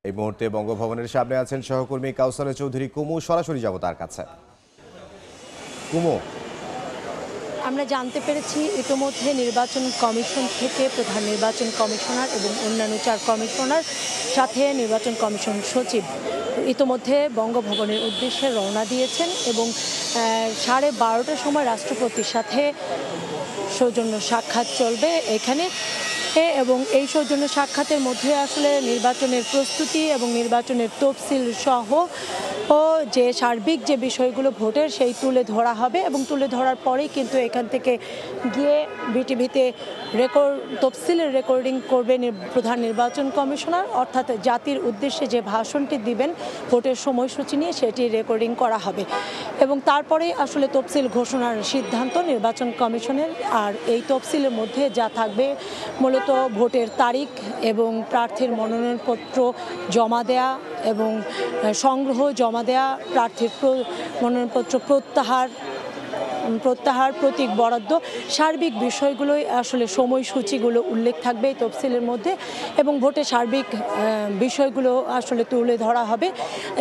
এই মুহূর্তে বঙ্গভবনের সামনে আছেন সহকর্মী কাউসারা চৌধুরী কুমু। সরাসরি যাব তার কাছে। কুমু, আমরা জানতে পেরেছি ইতিমধ্যে নির্বাচন কমিশন থেকে প্রধান নির্বাচন কমিশনার এবং অন্যান্য 4 কমিশনার সাথে নির্বাচন কমিশন সচিব ইতিমধ্যে বঙ্গভবনের উদ্দেশ্যে রওনা দিয়েছেন এবং 12:30টার সময় রাষ্ট্রপতির সাথে সৌজন্য সাক্ষাৎ চলবে এখানে। এবং এই সৌজন্য সাক্ষাতের মধ্যে আসলে নির্বাচনের প্রস্তুতি এবং নির্বাচনের তফসিল সহ যে সার্বিক যে বিষয়গুলো ভোটের সেই তুলে ধরা হবে এবং তুলে ধরার পরেই কিন্তু এখান থেকে গিয়ে বিটিভিতে তফসিলের রেকর্ডিং করবেন প্রধান নির্বাচন কমিশনার, অর্থাৎ জাতির উদ্দেশ্যে যে ভাষণটি দিবেন ভোটের সময়সূচি নিয়ে সেটি রেকর্ডিং করা হবে এবং তারপরেই আসলে তফসিল ঘোষণার সিদ্ধান্ত নির্বাচন কমিশনের। আর এই তফসিলের মধ্যে যা থাকবে মূলত ভোটের তারিখ এবং প্রার্থীর মনোনয়নপত্র জমা দেয়া এবং সংগ্রহ, জমা দেয়া, প্রার্থীর মনোনয়নপত্র প্রত্যাহার, প্রতীক বরাদ্দ, সার্বিক বিষয়গুলোই আসলে সময়সূচিগুলো উল্লেখ থাকবে এই তফসিলের মধ্যে এবং ভোটের সার্বিক বিষয়গুলো আসলে তুলে ধরা হবে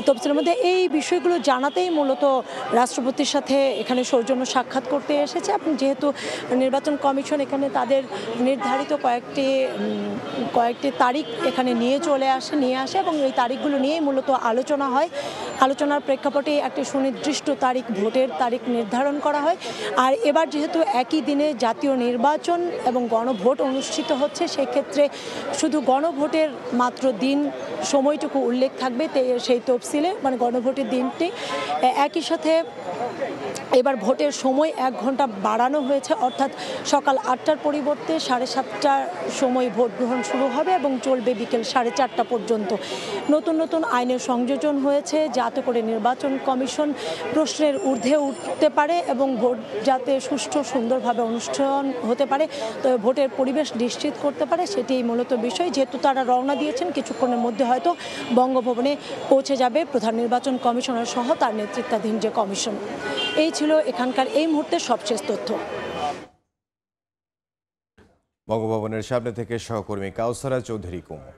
তফসিলের মধ্যে। এই বিষয়গুলো জানাতেই মূলত রাষ্ট্রপতির সাথে এখানে সৌজন্য সাক্ষাৎ করতে এসেছে। এবং যেহেতু নির্বাচন কমিশন এখানে তাদের নির্ধারিত কয়েকটি তারিখ এখানে নিয়ে আসে এবং এই তারিখগুলো নিয়েই মূলত আলোচনা হয়। আলোচনার প্রেক্ষাপটে একটি সুনির্দিষ্ট তারিখ, ভোটের তারিখ নির্ধারণ করা হয়। আর এবার যেহেতু একই দিনে জাতীয় নির্বাচন এবং গণভোট অনুষ্ঠিত হচ্ছে, সেক্ষেত্রে শুধু গণভোটের মাত্র দিন সময়টুকু উল্লেখ থাকবে সেই তফসিলে, মানে গণভোটের দিনটি। একই সাথে এবার ভোটের সময় 1 ঘন্টা বাড়ানো হয়েছে, অর্থাৎ সকাল 8টার পরিবর্তে 7:30টার সময় ভোট গ্রহণ শুরু হবে এবং চলবে বিকেল 4:30টা পর্যন্ত। নতুন নতুন আইনের সংযোজন হয়েছে যাতে করে নির্বাচন কমিশন প্রশ্নের ঊর্ধ্বে উঠতে পারে এবং ভোট যাতে সুষ্ঠু সুন্দরভাবে অনুষ্ঠান হতে পারে, তো ভোটের পরিবেশ নিশ্চিত করতে পারে, সেটি মূলত বিষয়। যেহেতু তারা রওনা দিয়েছেন, কিছুক্ষণের মধ্যে হয়তো বঙ্গভবনে পৌঁছে যাবে প্রধান নির্বাচন কমিশনার সহ তার নেতৃত্বাধীন যে কমিশন। এই ছিল এখানকার এই মুহূর্তের সবশেষ তথ্য। বঙ্গভবনের সামনে থেকে সহকর্মী কাউসারা চৌধুরী কুমু।